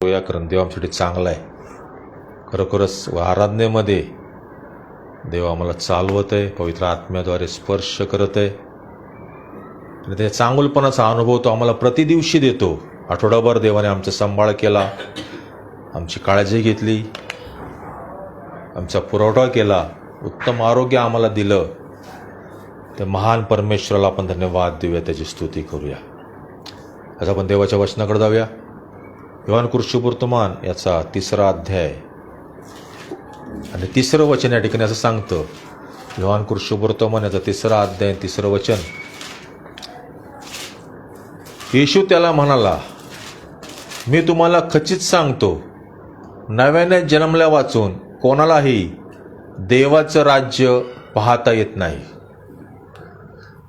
या कारण देव आमच्यासाठी चांगला आहे. खरोखरच आराधनेमध्ये देव आम्हाला चालवत आहे, पवित्र आत्म्याद्वारे स्पर्श करत आहे आणि त्या चांगुलपणाचा अनुभव तो आम्हाला प्रतिदिवशी देतो. आठवडाभर देवाने आमचा सांभाळ केला, आमची काळजी घेतली, आमचा पुरवठा केला, उत्तम आरोग्य आम्हाला दिलं. त्या महान परमेश्वराला आपण धन्यवाद देऊया, त्याची स्तुती करूया. आज आपण देवाच्या वचनाकडे जाऊया. योहान सुवर्तमान याचा 3रा अध्याय आणि 3रं वचन या ठिकाणी असं सांगतं. योहान सुवर्तमान याचा 3रा अध्याय 3रं वचन. येशू त्याला म्हणाला, मी तुम्हाला खचित सांगतो, नव्याने जन्मल्या वाचून कोणालाही देवाचं राज्य पाहता येत नाही.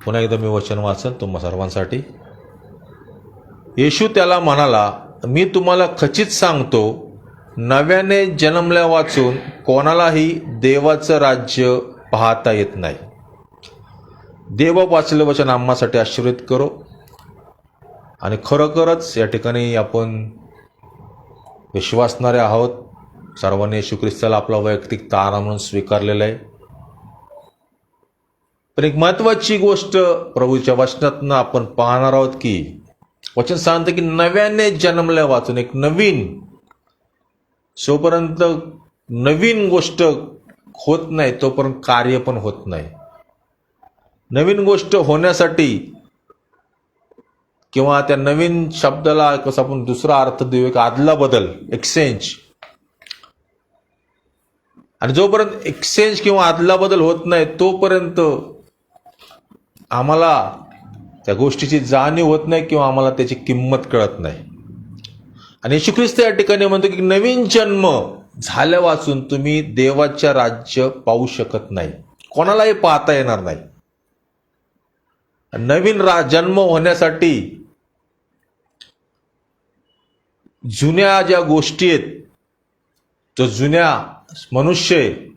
पुन्हा एकदा मी वचन वाचन तुम्हा सर्वांसाठी. येशू त्याला म्हणाला, मी तुम्हाला खचित सांगतो, नव्याने जन्मल्या वाचून कोणालाही देवाचं राज्य पाहता येत नाही. देव वाचलं वचन आम्हासाठी आशीर्वाद करो. आणि खरोखरच या ठिकाणी आपण विश्वासणारे आहोत. सर्वांनी येशू ख्रिस्ताला आपला वैयक्तिक तारा म्हणून स्वीकारलेला आहे. पण एक महत्वाची गोष्ट प्रभूच्या वचनातनं आपण पाहणार आहोत की वचन सांगतं की नव्याने जन्मल्या वाचून एक नवीन, जोपर्यंत नवीन गोष्ट होत नाही तोपर्यंत कार्य पण होत नाही. नवीन गोष्ट होण्यासाठी किंवा त्या नवीन शब्दाला कसं आपण दुसरा अर्थ देऊ, एक आदला बदल, एक्सचेंज. आणि जोपर्यंत एक्सचेंज किंवा आदला बदल होत नाही तोपर्यंत आम्हाला त्या गोष्टीची जाणीव होत नाही किंवा आम्हाला त्याची किंमत कळत नाही. आणि येशू ख्रिस्त या ठिकाणी म्हणतो की नवीन जन्म झाल्या वाचून तुम्ही देवाच्या राज्य पाहू शकत नाही, कोणालाही पाहता येणार नाही. नवीन जन्म होण्यासाठी जुन्या ज्या गोष्टी आहेत, जो जुन्या मनुष्य आहे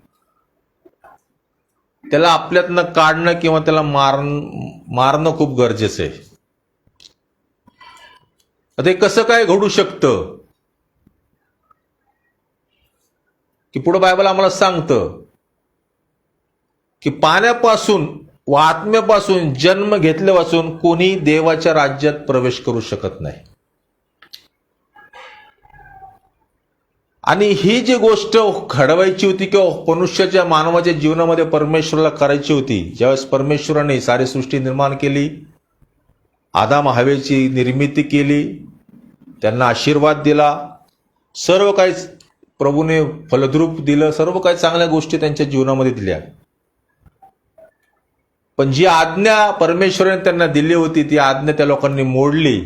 त्याला आपल्यातनं काढणं किंवा त्याला मारणं खूप गरजेचं आहे. ते कसं काय घडू शकतं की पुढे बायबल आम्हाला सांगतं की पाण्यापासून व आत्म्यापासून जन्म घेतल्यापासून कोणी देवाच्या राज्यात प्रवेश करू शकत नाही. आणि ही जी गोष्ट घडवायची होती किंवा मनुष्याच्या मानवाच्या जीवनामध्ये परमेश्वराला करायची होती, ज्यावेळेस परमेश्वराने सारी सृष्टी निर्माण केली, आदाम हवेची निर्मिती केली, त्यांना आशीर्वाद दिला, सर्व काही प्रभूने फलद्रूप दिलं, सर्व काही चांगल्या गोष्टी त्यांच्या जीवनामध्ये दिल्या. पण जी आज्ञा परमेश्वराने त्यांना दिली होती ती आज्ञा त्या लोकांनी मोडली.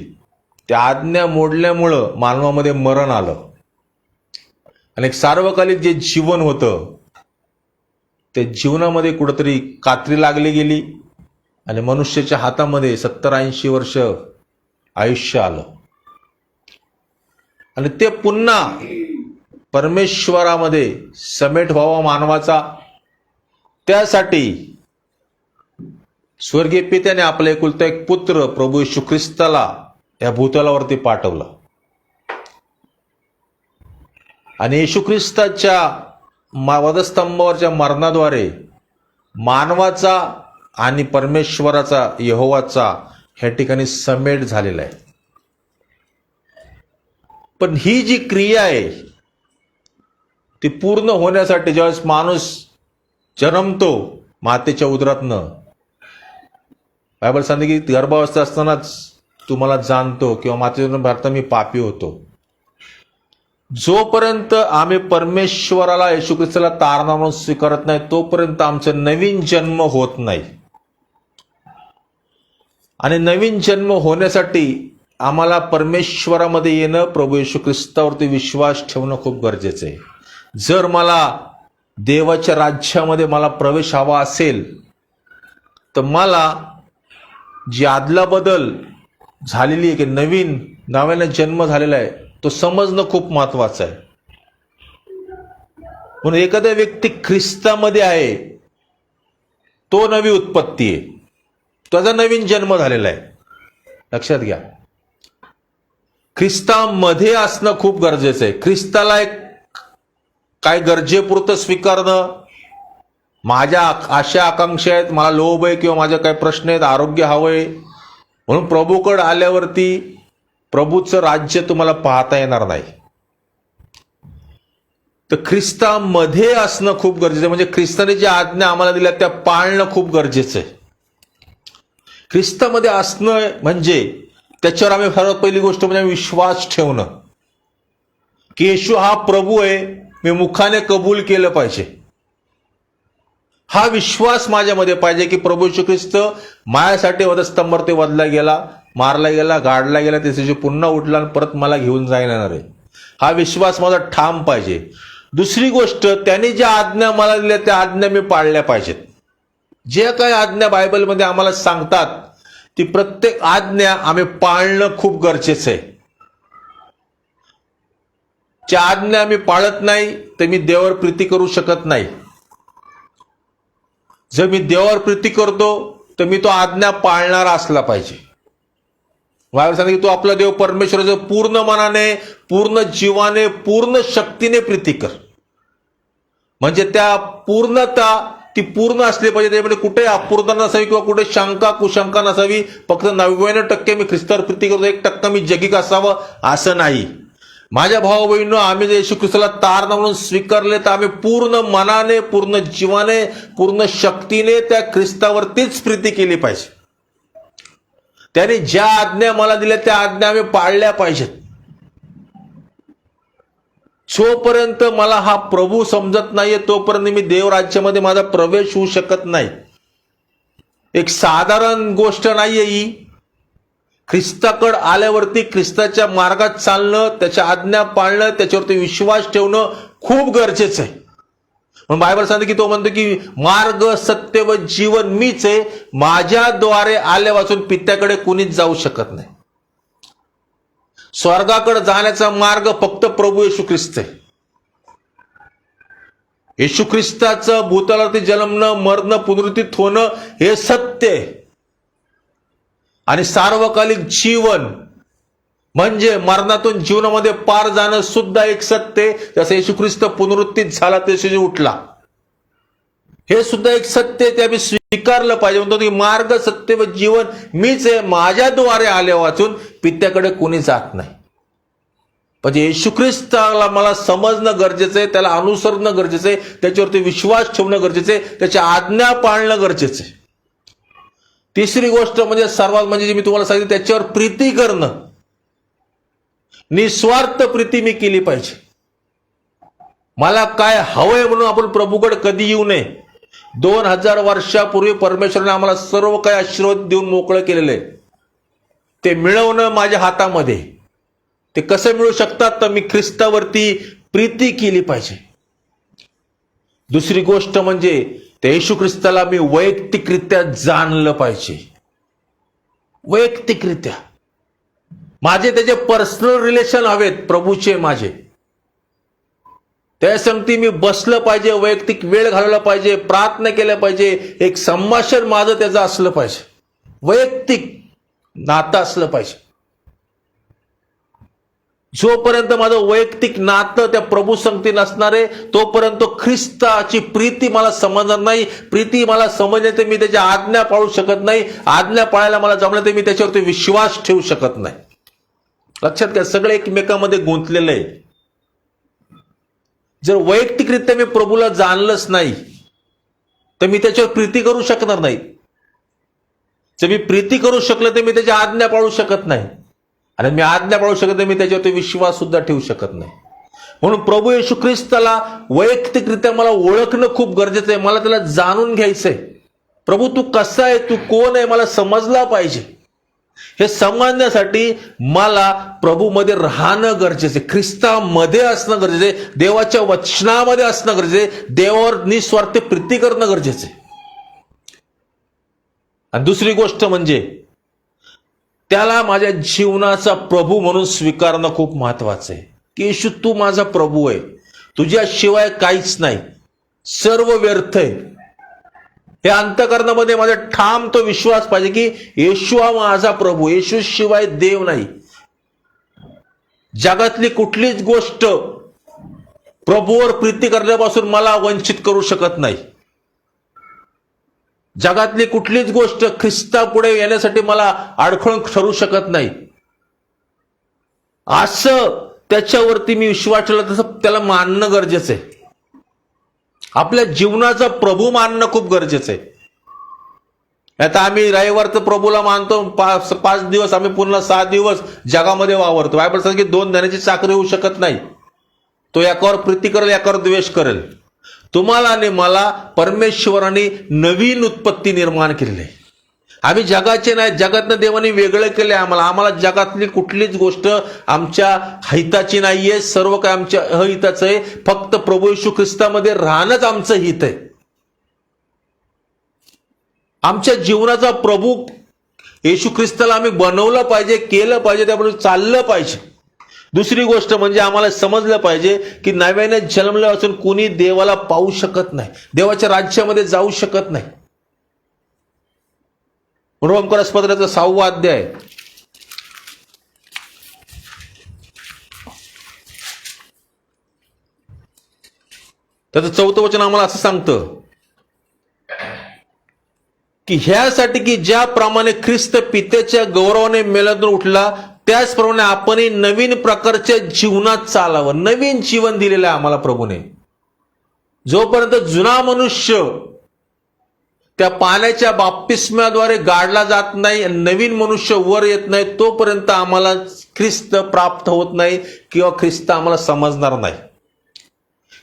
त्या आज्ञा मोडल्यामुळं मानवामध्ये मरण आलं. आणि एक सार्वकालिक जे जीवन होतं ते जीवनामध्ये कुठंतरी कात्री लागली गेली आणि मनुष्याच्या हातामध्ये 70-80 वर्ष आयुष्य आलं. आणि ते पुन्हा परमेश्वरामध्ये समेट व्हावा मानवाचा, त्यासाठी स्वर्गीय पित्याने आपला एकुलता एक पुत्र प्रभू येशू ख्रिस्ताला या भूतलावरती पाठवलं. आणि येशू ख्रिस्ताच्या वधस्तंभावरच्या मरणाद्वारे मानवाचा आणि परमेश्वराचा, यहोवाचा ह्या ठिकाणी समेट झालेला आहे. पण ही जी क्रिया आहे ती पूर्ण होण्यासाठी ज्यावेळेस माणूस जन्मतो मातेच्या उदरातनं, बायबल सांगते की गर्भावस्था असतानाच तू मला जाणतो किंवा मातेच्या भारतात मी पापी होतो. जोपर्यंत आम्ही परमेश्वराला येशू ख्रिस्ताला तारणा म्हणून स्वीकारत नाही तोपर्यंत आमचं नवीन जन्म होत नाही. आणि नवीन जन्म होण्यासाठी आम्हाला परमेश्वरामध्ये येणं, प्रभू येशू ख्रिस्तावरती विश्वास ठेवणं खूप गरजेचं आहे. जर मला देवाच्या राज्यामध्ये मला प्रवेश हवा असेल तर मला जी आदला बदल झालेली आहे की नव्याने जन्म झालेला आहे तो समजणं खूप महत्वाचं आहे. म्हणून एखादा व्यक्ती ख्रिस्तामध्ये आहे तो नवी उत्पत्ती आहे, त्याचा नवीन जन्म झालेला आहे. लक्षात घ्या. ख्रिस्तामध्ये असणं खूप गरजेचं आहे. ख्रिस्ताला एक काय गरजेपुरतं स्वीकारणं, माझ्या आशा आकांक्षा आहेत, मला लोभ आहे किंवा माझे काही प्रश्न आहेत, आरोग्य हवंय म्हणून प्रभूकडे आल्यावरती प्रभूचं राज्य तुम्हाला पाहता येणार नाही. तर ख्रिस्तामध्ये असणं खूप गरजेचं आहे. म्हणजे ख्रिस्ताने ज्या आज्ञा आम्हाला दिल्या त्या पाळणं खूप गरजेचं आहे. ख्रिस्तामध्ये असणं म्हणजे त्याच्यावर आम्ही सर्वात पहिली गोष्ट म्हणजे विश्वास ठेवणं की येशू हा प्रभू आहे, मी मुखाने कबूल केलं पाहिजे. हा विश्वास माझ्यामध्ये पाहिजे की प्रभू येशू ख्रिस्त माझ्यासाठी वधस्तंभावर ते वधला गेला, मारला गेला, गाडला गेला, त्याच्याशी पुन्हा उठला आणि परत मला घेऊन जाणार आहे. हा विश्वास माझा ठाम पाहिजे. दुसरी गोष्ट, त्यांनी ज्या आज्ञा मला दिल्या त्या आज्ञा मी पाळल्या पाहिजेत. जे काही आज्ञा बायबलमध्ये आम्हाला सांगतात ती प्रत्येक आज्ञा आम्ही पाळणं खूप गरजेचं आहे. ज्या आज्ञा मी पाळत नाही तर मी देवावर प्रीती करू शकत नाही. जर मी देवावर प्रीती करतो तर मी तो आज्ञा पाळणारा असला पाहिजे. बायबल सांगते की तू आपला देव परमेश्वराचं पूर्ण मनाने, पूर्ण जीवाने, पूर्ण शक्तीने प्रीती कर. म्हणजे त्या पूर्णता ती पूर्ण असली पाहिजे. त्यामध्ये कुठे अपूर्णता नसावी किंवा कुठे शंका कुशंका नसावी. फक्त 99% मी ख्रिस्तावर प्रीती करतो, 1% मी जगिक असावं असं नाही. माझ्या भाऊ बहिणींनो, आम्ही जर येशू ख्रिस्ताला तारणा म्हणून स्वीकारले तर आम्ही पूर्ण मनाने, पूर्ण जीवाने, पूर्ण शक्तीने त्या ख्रिस्तावरतीच प्रीती केली पाहिजे. त्याने ज्या आज्ञा मला दिल्या त्या आज्ञा आम्ही पाळल्या पाहिजेत. जोपर्यंत मला हा प्रभू समजत नाहीये तोपर्यंत मी देवराज्यामध्ये माझा प्रवेश होऊ शकत नाही. एक साधारण गोष्ट नाहीये ही. ख्रिस्ताकडे आल्यावरती ख्रिस्ताच्या मार्गात चालणं, त्याच्या आज्ञा पाळणं, त्याच्यावरती विश्वास ठेवणं खूप गरजेचं आहे. म्हणून बायबल सांगते की तो म्हणतो की मार्ग, सत्य व जीवन मीच आहे, माझ्याद्वारे आल्या वाचून पित्याकडे कुणीच जाऊ शकत नाही. स्वर्गाकडे जाण्याचा मार्ग फक्त प्रभू येशू ख्रिस्त आहे. येशू ख्रिस्ताचं भूतलावरती जन्मणं, मरणं, पुनरुत्थित होणं हे सत्य आहे. आणि सार्वकालिक जीवन म्हणजे मरणातून जीवनामध्ये पार जाणं सुद्धा एक सत्य आहे. जसं येशू ख्रिस्त पुनरुत्थित झाला, त्याशी उठला, हे सुद्धा एक सत्य आहे. ते आम्ही स्वीकारलं पाहिजे. म्हणतो की मार्ग, सत्य व जीवन मीच आहे, माझ्याद्वारे आले वाचून पित्याकडे कोणी जात नाही. म्हणजे येशू ख्रिस्ताला मला समजणं गरजेचं आहे, त्याला अनुसरणं गरजेचं आहे, त्याच्यावरती विश्वास ठेवणं गरजेचं आहे, त्याच्या आज्ञा पाळणं गरजेचं आहे. तिसरी गोष्ट म्हणजे सर्वात म्हणजे जी मी तुम्हाला सांगितली, त्याच्यावर प्रीती करणं. निस्वार्थ प्रीती मी केली पाहिजे. मला काय हवंय म्हणून आपण प्रभूकडे कधी येऊ नये. 2000 वर्षापूर्वी परमेश्वराने आम्हाला सर्व काही आशीर्वाद देऊन मोकळं केलेलं आहे. ते मिळवणं माझ्या हातामध्ये. ते कसं मिळू शकतात तर मी ख्रिस्तावरती प्रीती केली पाहिजे. दुसरी गोष्ट म्हणजे त्या येशू ख्रिस्ताला मी वैयक्तिकरित्या जाणलं पाहिजे. वैयक्तिकरित्या माझे त्याचे पर्सनल रिलेशन हवेत प्रभूचे माझे. त्या संगती मी बसलं पाहिजे, वैयक्तिक वेळ घालवला पाहिजे, प्रार्थना केल्या पाहिजे, एक संभाषण माझं त्याचं असलं पाहिजे, वैयक्तिक नातं असलं पाहिजे. जोपर्यंत माझं वैयक्तिक नातं त्या प्रभू संगती नसणार आहे तोपर्यंत ख्रिस्ताची प्रीती मला समजणार नाही. प्रीती मला समजणे तर मी त्याच्या आज्ञा पाळू शकत नाही. आज्ञा पाळायला मला जमलं तर मी त्याच्यावरती विश्वास ठेवू शकत नाही. लक्षात घ्या, सगळे एकमेकांमध्ये गुंतलेलं आहे. जर वैयक्तिकरित्या मी प्रभूला जाणलंच नाही तर मी त्याच्यावर प्रीती करू शकणार नाही. जर मी प्रीती करू शकलं तर मी त्याच्या आज्ञा पाळू शकत नाही. आणि मी आज्ञा पाळू शकत नाही, मी त्याच्यावरती विश्वास सुद्धा ठेवू शकत नाही. म्हणून प्रभू येशू ख्रिस्ताला वैयक्तिकरित्या मला ओळखणं खूप गरजेचं आहे. मला त्याला जाणून घ्यायचंय. प्रभू तू कसा आहे, तू कोण आहे, मला समजला पाहिजे. हे समजण्यासाठी मला प्रभूमध्ये राहणं गरजेचं आहे, ख्रिस्तामध्ये असणं गरजेचं आहे, देवाच्या वचनामध्ये असणं गरजेचं आहे, देवावर निस्वार्थ प्रीती करणं गरजेचं आहे. आणि दुसरी गोष्ट म्हणजे त्याला माझ्या जीवनाचा प्रभू म्हणून स्वीकारणं खूप महत्वाचं आहे. की येशू तू माझा प्रभू आहे, तुझ्याशिवाय काहीच नाही, सर्व व्यर्थ आहे. हे अंतःकरणामध्ये माझा ठाम तो विश्वास पाहिजे की येशू हा माझा प्रभू, येशू शिवाय देव नाही. जगातली कुठलीच गोष्ट प्रभूवर प्रीती करण्यापासून मला वंचित करू शकत नाही. जगातली कुठलीच गोष्ट ख्रिस्तापुढे येण्यासाठी मला अडखळ ठरू शकत नाही. असं त्याच्यावरती मी विश्वास ठेवला तसं त्याला मानणं गरजेचं आहे. आपल्या जीवनाचा प्रभू मानणं खूप गरजेचं आहे. आता आम्ही रविवारचं प्रभूला मानतो, 5 दिवस आम्ही पुन्हा 6 दिवस जगामध्ये वावरतो. बायबल सांगते की 2 धनाची चाकरी होऊ शकत नाही. तो एकावर प्रीती करेल, एकावर द्वेष करेल. तुम्हाला आणि मला परमेश्वराने नवीन उत्पत्ती निर्माण केलेली आहे. आम्ही जगाचे नाही, जगातनं देवाने वेगळं केले आम्हाला जगातली कुठलीच गोष्ट आमच्या हिताची नाहीये. सर्व काय आमच्या अहिताचं आहे. फक्त प्रभू येशू ख्रिस्तामध्ये राहणंच आमचं हित आहे. आमच्या जीवनाचा प्रभू येशू ख्रिस्ताला आम्ही बनवलं पाहिजे, केलं पाहिजे, त्याबरोबर चाललं पाहिजे. दुसरी गोष्ट म्हणजे आम्हाला समजलं पाहिजे की नव्याने जन्मल्यापासून कुणी देवाला पाहू शकत नाही, देवाच्या राज्यामध्ये जाऊ शकत नाही. रोमकरासपत्राचा 6वा अध्याय त्याचं 4थं वचन आम्हाला असं सांगतं की ह्यासाठी की ज्याप्रमाणे ख्रिस्त पित्याच्या गौरवाने मेल्यातून उठला, त्याचप्रमाणे आपणही नवीन प्रकारच्या जीवनात चालावं. नवीन जीवन दिलेलं आहे आम्हाला प्रभूने. जोपर्यंत जुना मनुष्य त्या पाण्याच्या बाप्तिस्म्याद्वारे गाडला जात नाही, नवीन मनुष्य वर येत नाही, तोपर्यंत आम्हाला ख्रिस्त प्राप्त होत नाही किंवा ख्रिस्त आम्हाला समजणार नाही.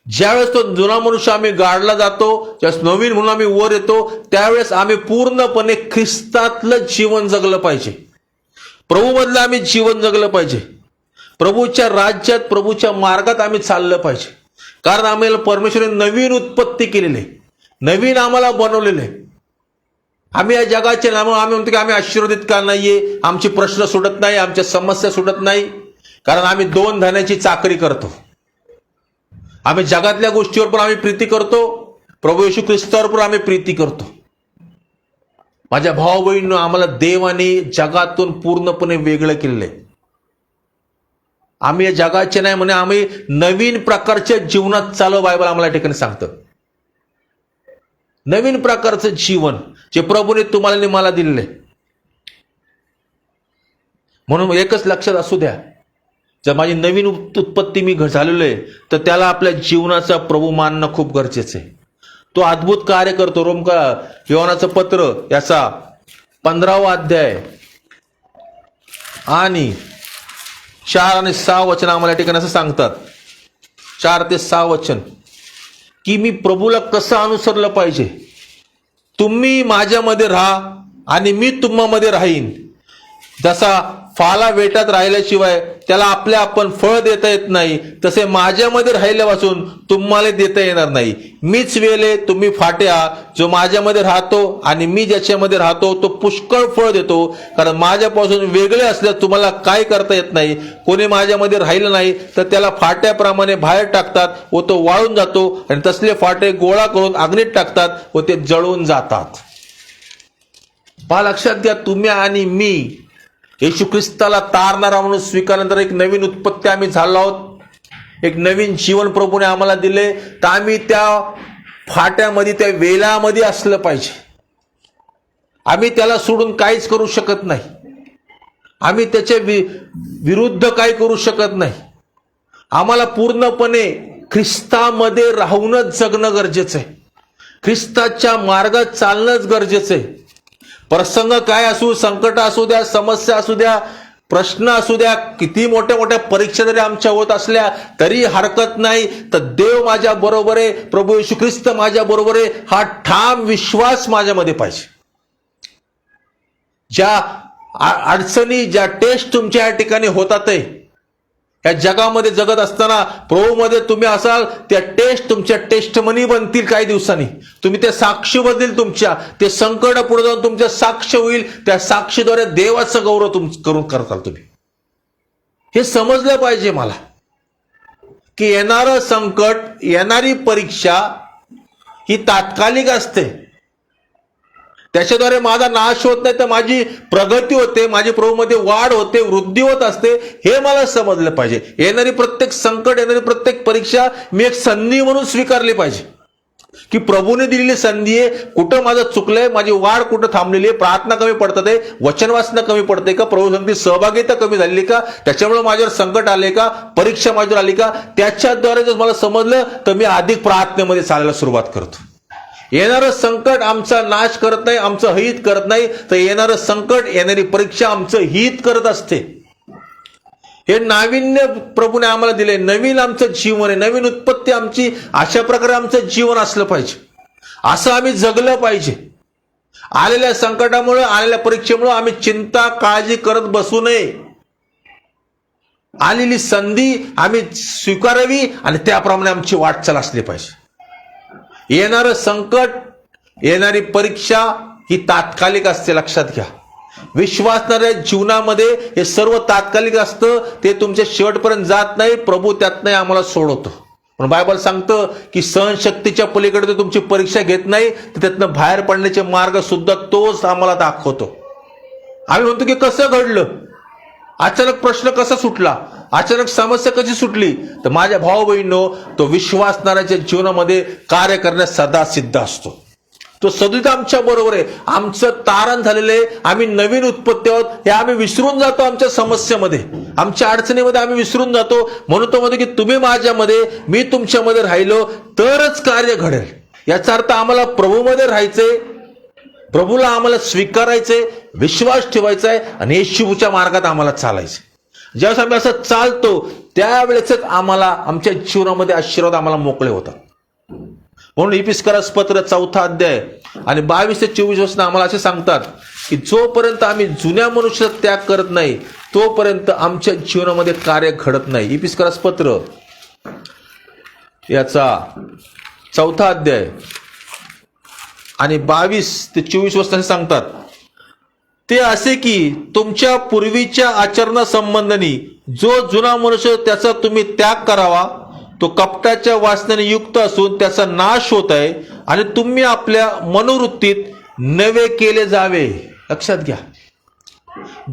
ज्यावेळेस तो जुना मनुष्य आम्ही गाडला जातो, ज्यावेळेस नवीन म्हणून आम्ही वर येतो, त्यावेळेस आम्ही पूर्णपणे ख्रिस्तातलं जीवन जगलं पाहिजे. प्रभूमधलं आम्ही जीवन जगलं पाहिजे. प्रभूच्या राज्यात, प्रभूच्या मार्गात आम्ही चाललं पाहिजे. कारण आम्हाला परमेश्वराने नवीन उत्पत्ती केलेली आहे, नवीन आम्हाला बनवलेलं आहे. आम्ही या जगाचे नाम आम्ही म्हणतो की आम्ही आशीर्वादित का नाहीये, आमची प्रश्न सुटत नाही, आमच्या समस्या सुटत नाही, कारण आम्ही 2 धनाची चाकरी करतो. आम्ही जगातल्या गोष्टीवर पण आम्ही प्रीती करतो, प्रभू येशू ख्रिस्तावर पण आम्ही प्रीती करतो. माझ्या भाऊ बहिणींनो, आम्हाला देवाने जगातून पूर्णपणे वेगळं केलेलं आहे. आम्ही या जगाचे नाही म्हणे, आम्ही नवीन प्रकारच्या जीवनात चालू. बायबल आम्हाला या ठिकाणी सांगतं नवीन प्रकारचं जीवन जे प्रभूने तुम्हाला आणि मला दिलेलं आहे. म्हणून एकच लक्षात असू द्या, जर माझी नवीन उत्पत्ती मी झालेलो आहे तर त्याला आपल्या जीवनाचा प्रभू मानणं खूप गरजेचं आहे. तो अद्भुत कार्य करतो. योहानाचं पत्र याचा 15वा अध्याय आणि 4 आणि 6 वचन आम्हाला या ठिकाणी असं सांगतात. 4 ते 6 वचन की मी प्रभूला कसं अनुसरलं पाहिजे. तुम्ही माझ्यामध्ये राहा आणि मी तुम्हामध्ये राहीन. जसा फाला वेटात राहिल्याशिवाय त्याला आपल्या आपण फळ देता येत नाही, तसे माझ्यामध्ये राहिल्यापासून तुम्हाला देता येणार नाही. मीच वेले, तुम्ही फाटे आहात. जो माझ्यामध्ये राहतो आणि मी ज्याच्यामध्ये राहतो तो पुष्कळ फळ देतो, कारण माझ्यापासून वेगळे असल्यास तुम्हाला काय करता येत नाही. कोणी माझ्यामध्ये राहिलं नाही तर त्याला फाट्याप्रमाणे बाहेर टाकतात व तो वाळून जातो, आणि तसले फाटे गोळा करून अग्नीत टाकतात व ते जळून जातात. पहा, लक्षात घ्या, तुम्ही आणि मी येशू ख्रिस्ताला तारणारा म्हणून स्वीकारल्यानंतर एक नवीन उत्पत्ती आम्ही झालो आहोत. एक नवीन जीवन प्रभूने आम्हाला दिले, तर आम्ही त्या फाट्यामध्ये, त्या वेलामध्ये असलं पाहिजे. आम्ही त्याला सोडून काहीच करू शकत नाही. आम्ही त्याच्या विरुद्ध काही करू शकत नाही. आम्हाला पूर्णपणे ख्रिस्तामध्ये राहूनच जगणं गरजेचं आहे. ख्रिस्ताच्या मार्गात चालणंच गरजेचं आहे. प्रसंग काय असू, संकट असू द्या, समस्या असू द्या, प्रश्न असू द्या, किती मोठ्या मोठ्या परीक्षा जरी आमच्या होत असल्या तरी हरकत नाही. तर देव माझ्या बरोबर आहे, प्रभू येशू ख्रिस्त माझ्या बरोबर आहे, हा ठाम विश्वास माझ्यामध्ये पाहिजे. ज्या अडचणी, ज्या टेस्ट तुमच्या या ठिकाणी होतात आहे, या जगामध्ये जगत असताना प्रभूमध्ये तुम्ही असाल, त्या टेस्ट तुमच्या टेस्टमनी बनतील. काही दिवसांनी तुम्ही त्या साक्षी बनतील. तुमच्या ते संकट पुढे जाऊन तुमच्या साक्ष होईल. त्या साक्षीद्वारे देवाचं गौरव करून करताल तुम्ही. हे समजलं पाहिजे मला की येणारं संकट, येणारी परीक्षा ही तात्कालिक असते. त्याच्याद्वारे माझा नाश होत नाही तर माझी प्रगती होते, माझी प्रभूमध्ये वाढ होते, वृद्धी होत असते, हे मला समजलं पाहिजे. येणारी प्रत्येक संकट, येणारी प्रत्येक परीक्षा मी एक संधी म्हणून स्वीकारली पाहिजे, की प्रभूने दिलेली संधी आहे. कुठं माझं चुकलंय, माझी वाढ कुठं थांबलेली आहे, प्रार्थना कमी पडतात आहे, वचन वाचणं कमी पडते का, प्रभू संगती सहभागिता कमी झालेली का, त्याच्यामुळे माझ्यावर संकट आले का, परीक्षा माझ्यावर आली का, त्याच्याद्वारे जर मला समजलं तर मी अधिक प्रार्थनेमध्ये चालायला सुरुवात करतो. येणारं संकट आमचा नाश करत नाही, आमचं हित करत नाही, तर येणारं संकट, येणारी परीक्षा आमचं हित करत असते. हे नाविन्य प्रभूने आम्हाला दिले, नवीन आमचं जीवन आहे, नवीन उत्पत्ती आमची, अशा प्रकारे आमचं जीवन असलं पाहिजे, असं आम्ही जगलं पाहिजे. आलेल्या संकटामुळे, आलेल्या परीक्षेमुळे आम्ही चिंता काळजी करत बसू नये. आलेली संधी आम्ही स्वीकारावी आणि त्याप्रमाणे आमची वाटचाल असली पाहिजे. येणारं संकट, येणारी परीक्षा ही तात्कालिक असते, लक्षात घ्या. विश्वासणाऱ्या जीवनामध्ये हे सर्व तात्कालिक असतं, ते तुमच्या शेवटपर्यंत जात नाही. प्रभू त्यातनं आम्हाला सोडवतो. पण बायबल सांगतं की सहनशक्तीच्या पलीकडे तो तुमची परीक्षा घेत नाही, तर त्यातनं बाहेर पडण्याचे मार्ग सुद्धा तोच आम्हाला दाखवतो. आम्ही म्हणतो की कसं घडलं, अचानक प्रश्न कसा सुटला, अचानक समस्या कशी सुटली, तर माझ्या भाऊ बहिणींनो, तो विश्वासणाऱ्याच्या जीवनामध्ये कार्य करण्यास सदा सिद्ध असतो. तो सदैव आमच्या बरोबर आहे. आमचं तारण झालेलं आहे, आम्ही नवीन उत्पत्ती आहोत, हे आम्ही विसरून जातो. आमच्या समस्येमध्ये, आमच्या अडचणीमध्ये आम्ही विसरून जातो. म्हणून तो म्हणतो की तुम्ही माझ्यामध्ये, मी तुमच्यामध्ये राहिलो तरच कार्य घडेल. याचा अर्थ आम्हाला प्रभूमध्ये राहायचंय, प्रभूला आम्हाला स्वीकारायचंय, विश्वास ठेवायचा आहे आणि येशूच्या मार्गात आम्हाला चालायचं. ज्यावेळेस आम्ही असं चालतो त्यावेळेसच आम्हाला आमच्या जीवनामध्ये आशीर्वाद आम्हाला मोकळे होतात. म्हणून इफिसकारास पत्र 4 अध्याय आणि 22 ते 24 वचन आम्हाला असे सांगतात की जोपर्यंत आम्ही जुन्या मनुष्याचा त्याग करत नाही तोपर्यंत आमच्या जीवनामध्ये कार्य घडत नाही. इफिसकारास पत्र याचा 4 अध्याय आणि 22 ते 24 वचन सांगतात, ते असे की तुमच्या पूर्वीच्या आचरणासंबंधाने जो जुना मनुष्य त्याचा तुम्ही त्याग करावा, तो कपटाच्या वासनेने युक्त असून त्याचा नाश होत आहे आणि तुम्ही आपल्या मनोवृत्तीत नवे केले जावे. लक्षात घ्या,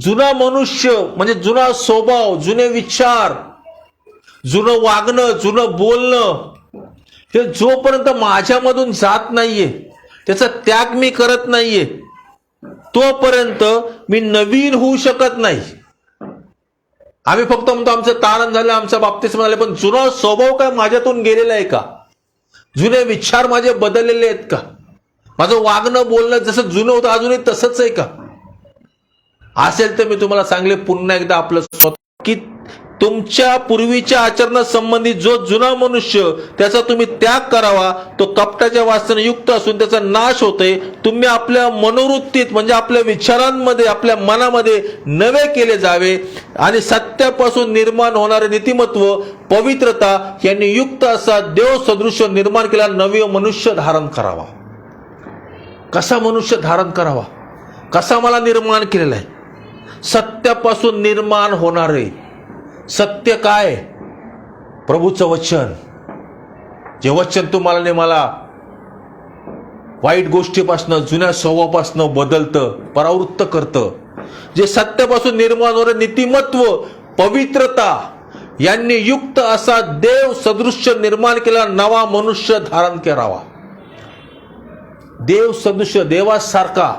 जुना मनुष्य म्हणजे जुना स्वभाव, जुने विचार, जुनं वागणं, जुनं बोलणं, हे जोपर्यंत माझ्यामधून जात नाहीये, त्याचा त्याग मी करत नाहीये, तोपर्यंत मी नवीन होऊ शकत नाही. आम्ही फक्त म्हणतो आमचं तारण झालं, आमच्या बाप्तिस्म झाले, पण जुना स्वभाव काय माझ्यातून गेलेला आहे का? जुने विचार माझे बदललेले आहेत का? माझं वागणं बोलणं जसं जुनं होतं अजूनही तसंच आहे का? असेल तर मी तुम्हाला सांगले पुन्हा एकदा आपलं स्वतः की तुमच्या पूर्वीच्या आचरणासंबंधी जो जुना मनुष्य त्याचा तुम्ही त्याग करावा, तो कपटाच्या वासनेने युक्त असून त्याचा नाश होतोय. तुम्ही आपल्या मनोवृत्तीत म्हणजे आपल्या विचारांमध्ये, आपल्या मनामध्ये नवे केले जावे आणि सत्यापासून निर्माण होणारे नीतिमत्व, पवित्रता यांनी युक्त असा देव सदृश निर्माण केला नवे मनुष्य धारण करावा. कसा मनुष्य धारण करावा? कसा मला निर्माण केलेला आहे? सत्यापासून निर्माण होणारे. सत्य काय? प्रभूचं वचन. जे वचन तुम्हाला ने मला वाईट गोष्टीपासनं, जुन्या स्वभावापासनं बदलतं, परावृत्त करतं. जे सत्यापासून निर्माण होणारे नीतिमत्व, पवित्रता यांनी युक्त असा देव सदृश्य निर्माण केला नवा मनुष्य धारण करावा. देव सदृश, देवासारखा.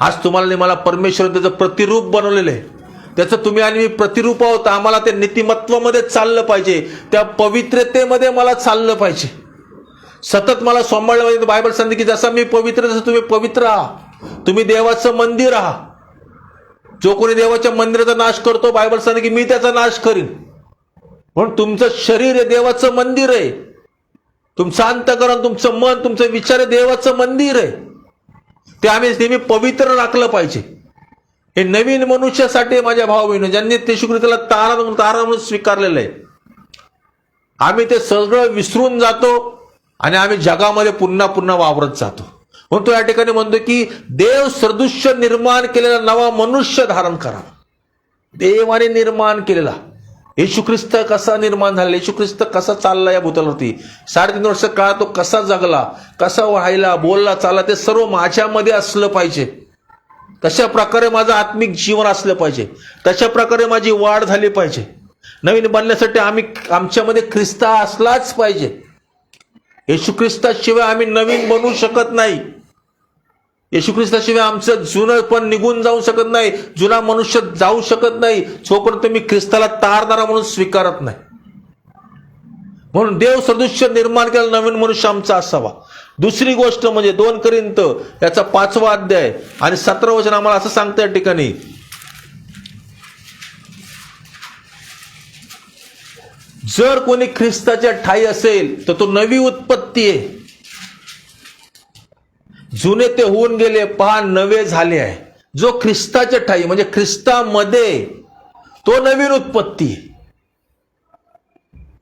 आज तुम्हाला ने मला परमेश्वर त्याचं प्रतिरूप बनवलेलं आहे. त्याचं तुम्ही आणि मी प्रतिरूप आहोत. आम्हाला त्या नीतिमत्वामध्ये चाललं पाहिजे, त्या पवित्रतेमध्ये मला चाललं पाहिजे. सतत मला सांभाळलं पाहिजे. बायबल सांगते की जसा मी पवित्र तसं तुम्ही पवित्र आहा. तुम्ही देवाचं मंदिर आहात. जो कोणी देवाच्या मंदिराचा नाश करतो, बायबल सांगते की मी त्याचा नाश करीन. म्हणून तुमचं शरीर हे देवाचं मंदिर आहे. तुमचं अंतःकरण, तुमचं मन, तुमचं विचार हे देवाचं मंदिर आहे. ते आम्ही नेहमी पवित्र राखलं पाहिजे. हे नवीन मनुष्यासाठी माझ्या भाऊ बहिणी ज्यांनी येशू ख्रिस्ताला तारण म्हणून स्वीकारलेलं आहे, आम्ही ते सगळं विसरून जातो आणि आम्ही जगामध्ये पुन्हा पुन्हा वावरत जातो. म्हणून तो या ठिकाणी म्हणतो की देव सदृश्य निर्माण केलेला नवा मनुष्य धारण करा. देवाने निर्माण केलेला येशू ख्रिस्त कसा निर्माण झाला, येशू ख्रिस्त कसा चालला या भूतलावरती, 3.5 वर्ष काळ तो कसा जगला, कसा वाहायला, बोलला, चालला, ते सर्व माझ्यामध्ये असलं पाहिजे. तशा प्रकारे माझं आत्मिक जीवन असलं पाहिजे. तशा प्रकारे माझी वाढ झाली पाहिजे. नवीन बनण्यासाठी आमच्यामध्ये ख्रिस्त असलाच पाहिजे. येशू ख्रिस्ताशिवाय आम्ही नवीन बनवू शकत नाही. येशू ख्रिस्ताशिवाय आमचं जुनं पण निघून जाऊ शकत नाही, जुना मनुष्य जाऊ शकत नाही, जोपर्यंत मी ख्रिस्ताला तारणारा म्हणून स्वीकारत नाही. म्हणून देव सदृश्य निर्माण केलेला नवीन मनुष्य आमचा असावा. दुसरी गोष्ट म्हणजे 2 कोरिंथ याचा 5वा अध्याय आणि 17 वचन आम्हाला असं सांगतं या ठिकाणी, जर कोणी ख्रिस्ताच्या ठायी असेल तर तो नवी उत्पत्ती आहे. जुने ते होऊन गेले, पहा नवे झाले आहे. जो ख्रिस्ताच्या ठायी म्हणजे ख्रिस्तामध्ये, तो नवीन उत्पत्ती आहे.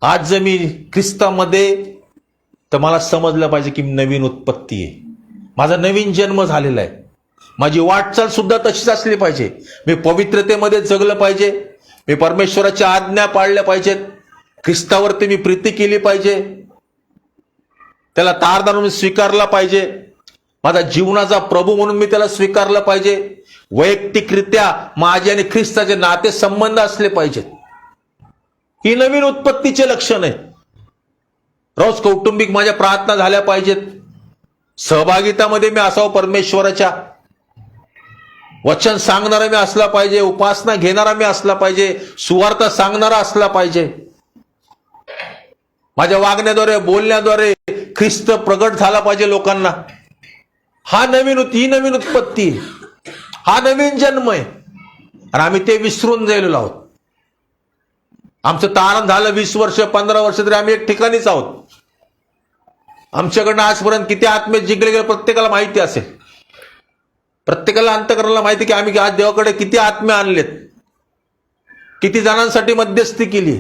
आज जर मी ख्रिस्तामध्ये, तर मला समजलं पाहिजे की मी नवीन उत्पत्ती आहे. माझा नवीन जन्म झालेला आहे. माझी वाटचाल सुद्धा तशीच असली पाहिजे. मी पवित्रतेमध्ये जगलं पाहिजे. मी परमेश्वराच्या आज्ञा पाळल्या पाहिजेत. ख्रिस्तावरती मी प्रीती केली पाहिजे. त्याला तारदार म्हणून स्वीकारला पाहिजे. माझा जीवनाचा प्रभू म्हणून मी त्याला स्वीकारलं पाहिजे. वैयक्तिकरित्या माझे आणि ख्रिस्ताचे नाते संबंध असले पाहिजेत. ही नवीन उत्पत्तीचे लक्षण आहे. रोज कौटुंबिक माझ्या प्रार्थना झाल्या पाहिजेत. सहभागितामध्ये मी असावं परमेश्वराच्या. वचन सांगणारा मी असला पाहिजे. उपासना घेणारा मी असला पाहिजे. सुवार्ता सांगणारा असला पाहिजे. माझ्या वागण्याद्वारे, बोलण्याद्वारे ख्रिस्त प्रगट झाला पाहिजे लोकांना. ही नवीन उत्पत्ती, हा नवीन जन्म आहे. आणि आम्ही ते विसरून गेलेलो आहोत. आमचं तारण झालं 20 वर्ष, 15 वर्ष, तरी आम्ही एक ठिकाणीच आहोत. आमच्याकडनं आजपर्यंत किती आत्मे जिंकले गेले प्रत्येकाला माहिती असेल. प्रत्येकाला अंतःकरणाला माहिती की आम्ही आज देवाकडे किती आत्मे आणलेत, किती जणांसाठी मध्यस्थी केली,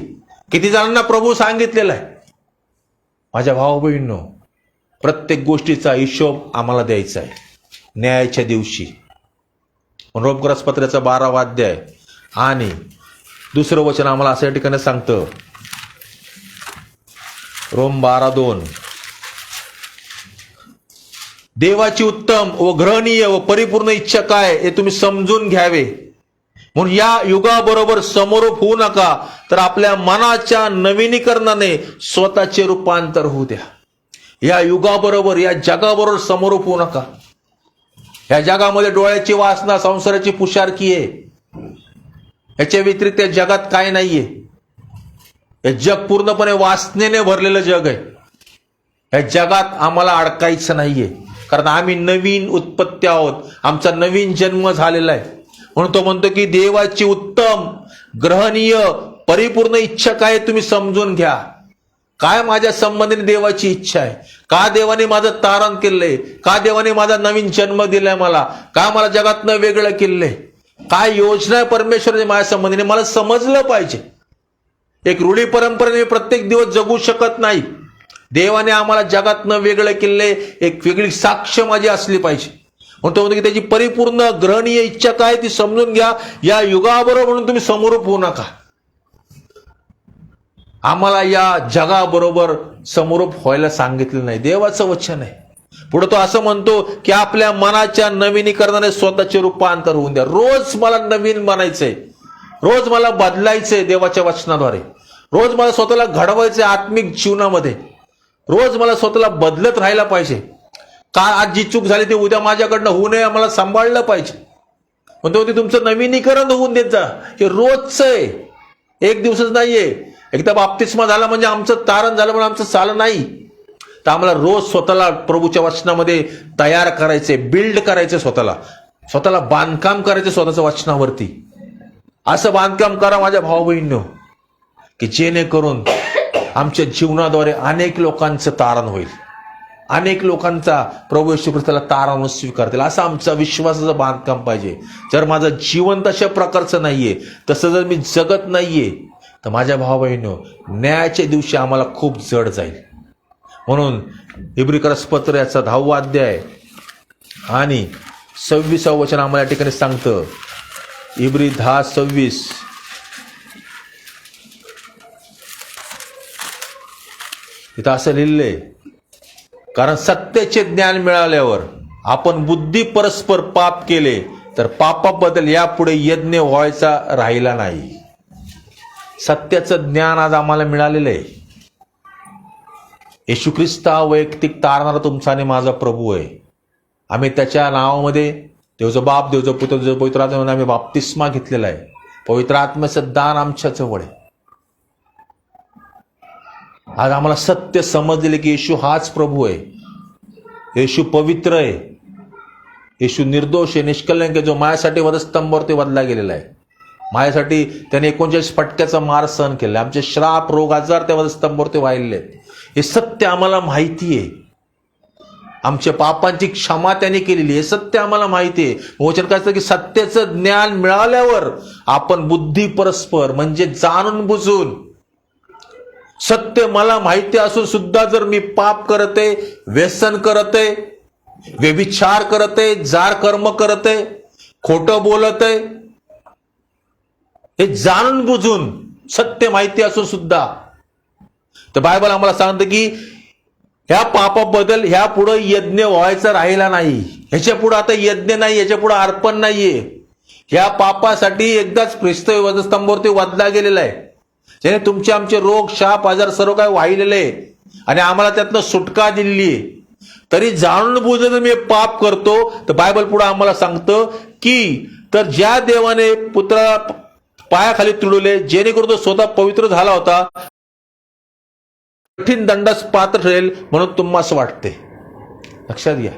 किती जणांना प्रभू सांगितलेला आहे. माझ्या भाऊ बहिणींनो, प्रत्येक गोष्टीचा हिशोब आम्हाला द्यायचा आहे न्यायाच्या दिवशी. रोमकरासपत्राचा 12वा अध्याय आणि 2रं वचन आम्हाला असं या ठिकाणी सांगतं, रोम 12:2, देवाची उत्तम व ग्रहणीय व परिपूर्ण इच्छा काय हे तुम्ही समजून घ्यावे. म्हणून या युगाबरोबर समोरूप होऊ नका, तर आपल्या मनाच्या नवीनीकरणाने स्वतःचे रूपांतर होऊ द्या. या युगाबरोबर, या जगाबरोबर समोरूप होऊ नका. या जगामध्ये डोळ्याची वासना, संसाराची पुशारकी आहे. याच्या व्यतिरिक्त या जगात काय नाहीये. हे जग पूर्णपणे वासनेने भरलेलं जग आहे. या जगात आम्हाला अडकायचं नाहीये, कारण आम्ही नवीन उत्पत्ती आहोत. आमचा नवीन जन्म झालेला आहे. म्हणून तो म्हणतो की देवाची उत्तम, ग्रहणीय, परिपूर्ण इच्छा काय तुम्ही समजून घ्या. काय माझ्या संबंधीने देवाची इच्छा आहे, का देवाने माझं तारण केलंय, का देवाने माझा नवीन जन्म दिलाय मला, का मला जगातनं वेगळं केलंय, काय योजना आहे परमेश्वराची माझ्या संबंधीने, मला समजलं पाहिजे. एक रूढी परंपरेने प्रत्येक दिवस जगू शकत नाही. देवाने आम्हाला जगातनं वेगळं केलंय, एक वेगळी साक्ष माझी असली पाहिजे. म्हणून तो म्हणतो की त्याची परिपूर्ण ग्रहणीय इच्छा काय ती समजून घ्या. या युगाबरोबर म्हणून तुम्ही समोरूप होऊ नका. आम्हाला या जगाबरोबर समोरूप व्हायला सांगितलं नाही, देवाचं वचन आहे. पुढे तो असं म्हणतो की आपल्या मनाच्या नवीनीकरणाने स्वतःचे रूपांतर होऊन द्या. रोज मला नवीन बनायचंय, रोज मला बदलायचंय देवाच्या वचनाद्वारे. रोज मला स्वतःला घडवायचंय आत्मिक जीवनामध्ये. रोज मला स्वतःला बदलत राहायला पाहिजे. का आज जी चूक झाली ती उद्या माझ्याकडनं होऊ नये, मला सांभाळलं पाहिजे. म्हणतो ते तुमचं नवीनीकरण होऊन देत जा. हे रोजचं आहे, एक दिवसच नाहीये. एकदा बाप्तिस्मा झाला म्हणजे आमचं तारण झालं म्हणून आमचं चालं नाही. तर आम्हाला रोज स्वतःला प्रभूच्या वचनामध्ये तयार करायचे, बिल्ड करायचे, स्वतःला बांधकाम करायचे स्वतःच्या वचनावरती. असं बांधकाम करा माझ्या भाऊ बहिणींनो, की जेणेकरून आमच्या जीवनाद्वारे अनेक लोकांचं तारण होईल. अनेक लोकांचा प्रभू येशू ख्रिस्ताला तारण स्वीकारतील. असं आमचा विश्वासाचं बांधकाम पाहिजे. जर माझं जीवन तशा प्रकारचं नाहीये, तसं जर मी जगत नाहीये, तर माझ्या भाऊ बहिणींनो, न्यायाच्या दिवशी आम्हाला खूप जड जाईल. म्हणून इब्रिकरासपत्र याचा 10वा अध्याय आणि 26वा वचन आम्हाला या ठिकाणी सांगतं. इब्री 10:26, इथं असं लिहिलंय, कारण सत्याचे ज्ञान मिळाल्यावर आपण बुद्धी परस्पर पाप केले तर पापाबद्दल यापुढे यज्ञ व्हायचा राहिला नाही. सत्याचं ज्ञान आज आम्हाला मिळालेलं आहे. येशू ख्रिस्त हा वैयक्तिक तारणारा तुमचा आणि माझा प्रभू आहे. आम्ही त्याच्या नावामध्ये देवचं बाप, देवचं पुत्र, देवचं पवित्र आत्मा आम्ही बाप्तिस्मा घेतलेला आहे. पवित्र आत्म्याचं दान आमच्या जवळ आहे. आज आम्हाला सत्य समजलेले की येशू हाच प्रभू आहे. येशू पवित्र आहे. येशू निर्दोष आहे, निष्कलंक आहे, जो माझ्यासाठी वधस्तंभावरती वधला गेलेला आहे. माझ्यासाठी त्याने 39 फटक्याचा मार सहन केला. आमचे श्राप, रोग, आजार त्या वधस्तंभावरती वाहिलेले आहेत. हे सत्य आम्हाला माहिती आहे. आमच्या पापांची क्षमा त्याने केलेली आहे, सत्य आम्हाला माहिती आहे. वचन काय असतं की सत्याचं ज्ञान मिळाल्यावर आपण बुद्धी परस्पर म्हणजे जाणून बुजून, सत्य मला माहिती असून सुद्धा जर मी पाप करते, व्यसन करते, व्यभिचार करते, जार कर्म करते, खोटं बोलते, हे जाणून बुजून सत्य माहिती असून सुद्धा, तर बायबल आम्हाला सांगतं की ह्या पापाबद्दल ह्या पुढे यज्ञ व्हायचा राहिला नाही. ह्याच्या पुढे आता यज्ञ नाही, ह्याच्या पुढे अर्पण नाहीये. ह्या पापासाठी एकदाच ख्रिस्त वधस्तंभावरती वधला गेलेला आहे, ज्याने तुमचे आमचे रोग, शाप, आजार सर्व काय वाहिलेले आहे आणि आम्हाला त्यातनं सुटका दिलेली आहे. तरी जाणून बुजून मी पाप करतो, तर बायबल पुढे आम्हाला सांगतं की तर ज्या देवाने पुत्राला पायाखाली तुडवले, जेणेकरून तो स्वतः पवित्र झाला होता, कठीण दंडास पात्र ठरेल म्हणून तुम्हाला असं वाटते. लक्षात घ्या,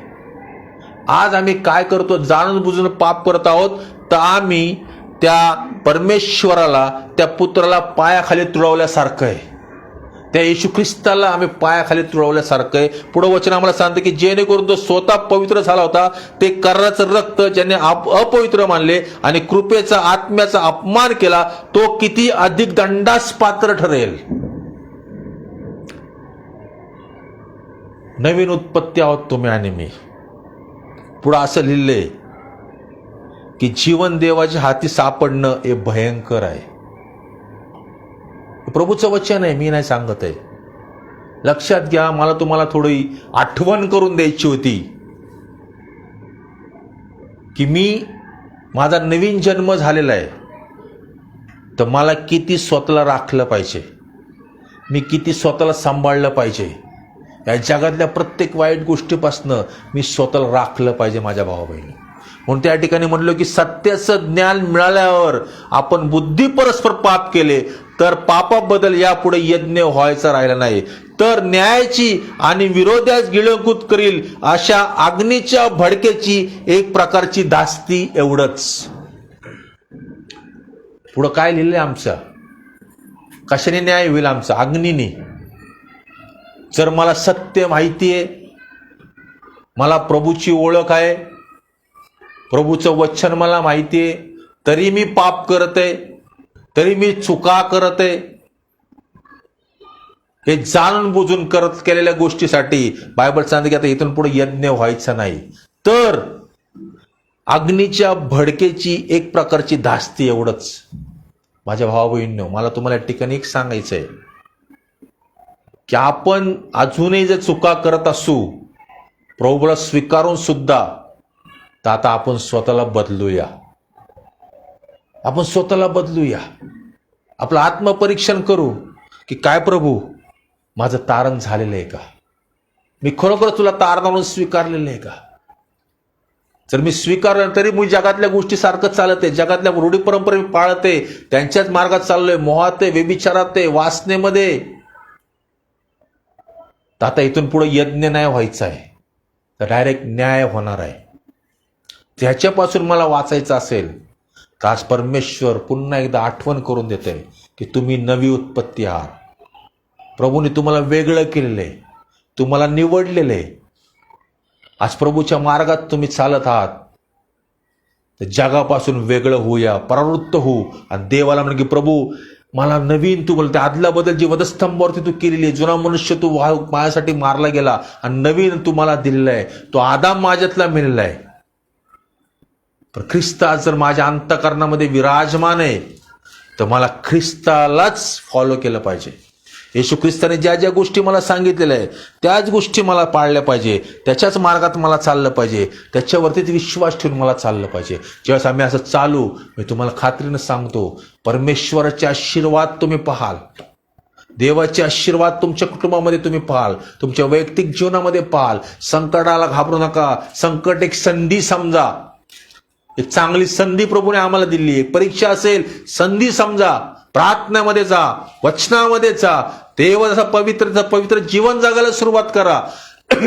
आज आम्ही काय करतो, जाणून बुजून पाप करत आहोत, तर आम्ही त्या परमेश्वराला, त्या पुत्राला पायाखाली तुडवल्यासारखं आहे. त्या येशू ख्रिस्ताला आम्ही पायाखाली तुडवल्यासारखं आहे. पुढे वचन आम्हाला सांगतं की जेणेकरून तो स्वतः पवित्र झाला होता, ते कर्णाचं रक्त ज्याने अपवित्र मानले आणि कृपेचा आत्म्याचा अपमान केला, तो किती अधिक दंडास पात्र ठरेल. नवीन उत्पत्ती आहोत तुम्ही आणि मी. पुढं असं लिहिलंय की जीवन देवाच्या हाती सापडणं हे भयंकर आहे. प्रभूचं वचन आहे, मी नाही सांगत आहे. लक्षात घ्या, मला तुम्हाला थोडी आठवण करून द्यायची होती की माझा नवीन जन्म झालेला आहे, तर मला किती स्वतःला राखलं पाहिजे, मी किती स्वतःला सांभाळलं पाहिजे. या जगातल्या प्रत्येक वाईट गोष्टीपासनं मी स्वतःला राखलं पाहिजे माझ्या भावा बहिणी. म्हणून त्या ठिकाणी म्हणलो की सत्याचं ज्ञान मिळाल्यावर आपण बुद्धी परस्पर पाप केले तर पापाबद्दल यापुढे यज्ञ व्हायचा राहिला नाही, तर न्यायाची आणि विरोधास गिळंकृत करील अशा अग्नीच्या भडकेची एक प्रकारची धास्ती, एवढंच. पुढं काय लिहिलंय आमचं, कशाने न्याय होईल आमचा? अग्नीने. जर मला सत्य माहिती आहे, मला प्रभूची ओळख आहे, प्रभूचं वचन मला माहिती आहे, तरी मी पाप करते, तरी मी चुका करते, हे जाणून बुजून केलेल्या गोष्टीसाठी बायबल सांगते की आता इथून पुढे यज्ञ व्हायचा नाही, तर अग्नीच्या भडकेची एक प्रकारची धास्ती, एवढंच. माझ्या भावा बहिणींनो, मला तुम्हाला या ठिकाणी एक सांगायचं आहे की आपण अजूनही जर चुका करत असू, प्रभूला स्वीकारून सुद्धा, तर आता आपण स्वतःला बदलूया. आपण स्वतःला बदलूया. आपलं आत्मपरीक्षण करू की काय प्रभू, माझं तारण झालेलं आहे का? मी खरोखर तुला तारण म्हणून स्वीकारलेलं आहे का? जर मी स्वीकारलं तरी मी जगातल्या गोष्टी सारखं चालते, जगातल्या रूढी परंपरा मी पाळते, त्यांच्याच मार्गात चाललोय, मोहात आहे, व्यभिचारात आहे, वासनेमध्ये, तर आता इथून पुढे यज्ञ नाही व्हायचा आहे, तर डायरेक्ट न्याय होणार आहे. त्याच्यापासून मला वाचायचं असेल तर आज परमेश्वर पुन्हा एकदा आठवण करून देते की तुम्ही नवी उत्पत्ती आहात. प्रभूने तुम्हाला वेगळं केलेलं आहे, तुम्हाला निवडलेलं आहे. आज प्रभूच्या मार्गात तुम्ही चालत आहात, तर जगापासून वेगळं होऊया, परावृत्त होऊ आणि देवाला म्हण की प्रभू मला नवीन तू बोलते, आदला बदल जी वधस्तंभावरती तू केलेली आहे, जुना मनुष्य तू माझ्यासाठी मारला गेला आणि नवीन तू मला दिलेला आहे, तो आदाम माझ्यातला मिळाला आहे. पण ख्रिस्त आज जर माझ्या अंतःकरणामध्ये विराजमान आहे, तर मला ख्रिस्तालाच फॉलो केलं पाहिजे. येशू ख्रिस्ताने ज्या ज्या गोष्टी मला सांगितलेल्या आहे त्याच गोष्टी मला पाळल्या पाहिजे, त्याच्याच मार्गात मला चाललं पाहिजे, त्याच्यावरतीच विश्वास ठेवून मला चाललं पाहिजे. ज्यावेळेस आम्ही असं चालू, मी तुम्हाला खात्रीनं सांगतो, परमेश्वराचे आशीर्वाद तुम्ही पाहाल, देवाचे आशीर्वाद तुमच्या कुटुंबामध्ये तुम्ही पाहाल, तुमच्या वैयक्तिक जीवनामध्ये पाहाल. संकटाला घाबरू नका. संकट एक संधी समजा, एक चांगली संधी प्रभूने आम्हाला दिली. एक परीक्षा असेल, संधी समजा. प्रार्थनेमध्ये जा, वचनामध्ये जा, देवाचा पवित्र जीवन जगायला सुरुवात करा.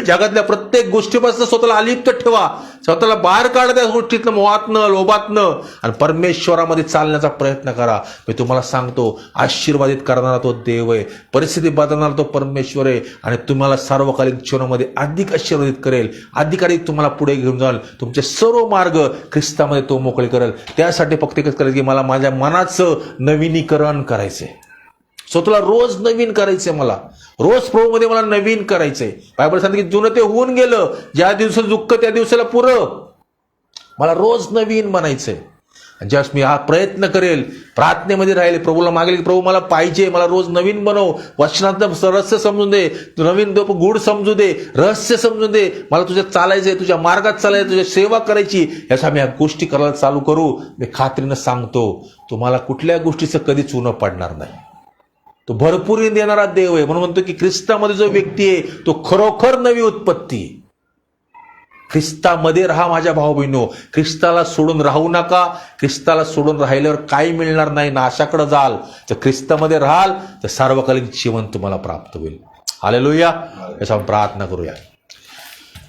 जगातल्या प्रत्येक गोष्टीपासून स्वतःला अलिप्त ठेवा, स्वतःला बाहेर काढा त्या गोष्टीतनं, मोहातनं, लोभातनं, आणि परमेश्वरामध्ये चालण्याचा प्रयत्न करा. मी तुम्हाला सांगतो, आशीर्वादित करणारा तो देव आहे, परिस्थिती बदलणारा तो परमेश्वर आहे, आणि तुम्हाला सार्वकालिक जीवनामध्ये अधिक आशीर्वादित करेल, अधिकाधिक तुम्हाला पुढे घेऊन जाल. तुमचे सर्व मार्ग ख्रिस्तामध्ये तो मोकळे करेल. त्यासाठी फक्त एकच करेल की मला माझ्या मनाचं नवीनीकरण करायचंय, स्वतःला रोज नवीन करायचंय, मला रोज प्रभूमध्ये मला नवीन करायचंय. बायबल सांगते की जुनं ते होऊन गेलं, ज्या दिवसाला दुःख त्या दिवसाला पुरं. मला रोज नवीन बनायचंय. ज्यावेळेस मी हा प्रयत्न करेल, प्रार्थनेमध्ये राहील, प्रभूला मागेल की प्रभू मला पाहिजे, मला रोज नवीन बनव, वचनातलं रहस्य समजून दे, नवीन गूढ समजू दे, रहस्य समजून दे, मला तुझ्या चालायचंय, तुझ्या मार्गात चालायचं, तुझ्या सेवा करायची, याचा आम्ही ह्या गोष्टी करायला चालू करू. मी खात्रीनं सांगतो, तुम्हाला कुठल्या गोष्टीचं कधीच उणं पडणार नाही. तो भरपूर देणारा देव आहे. म्हणून म्हणतो की ख्रिस्तामध्ये जो व्यक्ती आहे तो खरोखर नवी उत्पत्ती. ख्रिस्तामध्ये राहा माझ्या भाऊ बहिणो, ख्रिस्ताला सोडून राहू नका. ख्रिस्ताला सोडून राहिल्यावर काही मिळणार नाही, नाशाकडे जाल. तर ख्रिस्तामध्ये राहाल तर सार्वकालिक जीवन तुम्हाला प्राप्त होईल. हालेलुया. याचा आपण प्रार्थना करूया.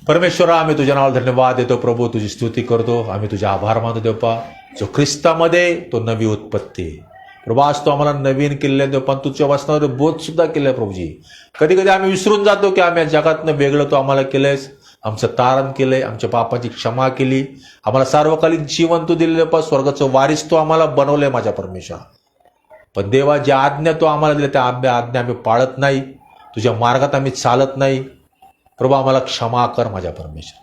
परमेश्वरा, आम्ही तुझ्या नावाला धन्यवाद देतो प्रभू, तुझी स्तुती करतो, आम्ही तुझे आभार मानतो देवपा. जो ख्रिस्तामध्ये तो नवी उत्पत्ती आहे प्रभू. आज तो आम्हाला नवीन केलेला आहे पण तुझ्या वचनावर बोध सुद्धा केलाय प्रभूजी. कधी कधी आम्ही विसरून जातो की आम्ही जगातनं वेगळं तो आम्हाला केलंयस, आमचं तारण केलंय, आमच्या पापाची क्षमा केली, आम्हाला सार्वकालिक जीवन तू दिलेलं पा, स्वर्गाचं वारीस तो आम्हाला बनवलंय माझ्या परमेश्वरा. पण देवा, ज्या आज्ञा तो आम्हाला दिल्या त्या आज्ञा आम्ही पाळत नाही, तुझ्या मार्गात आम्ही चालत नाही प्रभू. आम्हाला क्षमा कर माझ्या परमेश्वर.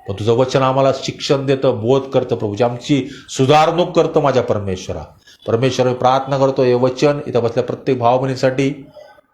पण तुझं वचन आम्हाला शिक्षण देतं, बोध करतं प्रभूजी, आमची सुधारणूक करतं माझ्या परमेश्वरा. परमेश्वर, मी प्रार्थना करतो हे वचन इथं बसल्या प्रत्येक भाऊ बहिणींसाठी,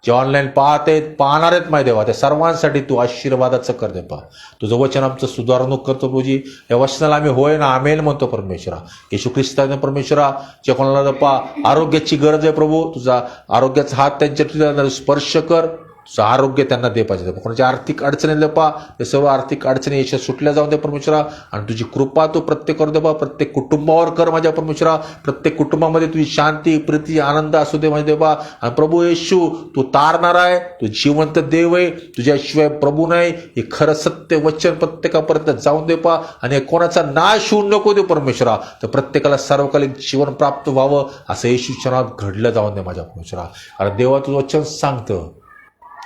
जे ऑनलाईन पाहत आहेत, पाहणार आहेत माहिती देवा, त्या सर्वांसाठी तू आशीर्वादाचं कर दे पा. तुझं वचन आमचं सुधारणूक करतो प्रभूजी. या वचनाला आम्ही होय ना आमेन म्हणतो परमेश्वरा. येशू ख्रिस्ताने परमेश्वरा, जे कोणाला पा आरोग्याची गरज आहे प्रभू, तुझा आरोग्याचा हात त्यांच्या स्पर्श कर, तुझं आरोग्य त्यांना दे पाहिजे. कोणाच्या आर्थिक अडचणी पा, ते सर्व आर्थिक अडचणी यशात सुटल्या जाऊन दे परमेश्वरा. आणि तुझी कृपा तू प्रत्येकावर दे पा, प्रत्येक कुटुंबावर कर माझ्या परमेश्वरा. प्रत्येक कुटुंबामध्ये तुझी शांती, प्रीती, आनंद असू दे माझ्या देवा. आणि प्रभू येशू, तू तारणार आहे, तू जिवंत देव आहे, तुझ्याशिवाय प्रभू नाही, हे खरं सत्य वचन प्रत्येकापर्यंत जाऊन दे पा. आणि कोणाचा नाश होऊ नको दे परमेश्वरा, तर प्रत्येकाला सार्वकालिक जीवन प्राप्त व्हावं असं येशूच्या नावात घडलं जाऊन दे माझ्या परमेश्वरा. कारण देवा तुझं वचन सांगतं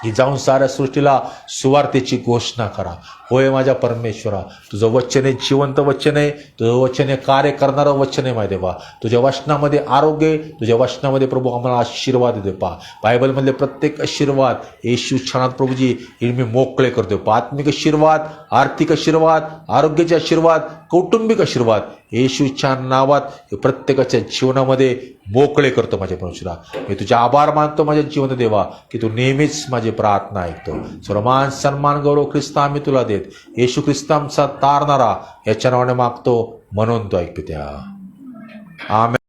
की जाऊन साऱ्या सृष्टीला सुवार्तेची घोषणा करा. होय माझ्या परमेश्वरा, तुझं वचन आहे, जिवंत वचन आहे, तुझं वचन आहे कार्य करणारं वचन आहे माहिती देवा. तुझ्या वचनामध्ये आरोग्य आहे, तुझ्या वचनामध्ये प्रभू आम्हाला आशीर्वाद दे पा. बायबलमधले प्रत्येक आशीर्वाद येशू क्षणात प्रभूजी हे मी मोकळे करतो पा. आत्मिक आशीर्वाद, आर्थिक आशीर्वाद, आरोग्याचे आशीर्वाद, कौटुंबिक आशीर्वाद येशूच्या नावात हे प्रत्येकाच्या जीवनामध्ये मोकळे करतो माझ्या परमेश्वरा. मी तुझे आभार मानतो माझ्या जीवन देवा की तू नेहमीच माझी प्रार्थना ऐकतो. सर्वमान सन्मान गौरव ख्रिस्त आम्ही तुला देत, येशू ख्रिस्तांचा तारणारा याच्या नावाने मागतो म्हणून तो ऐकतो त्या. आमेन.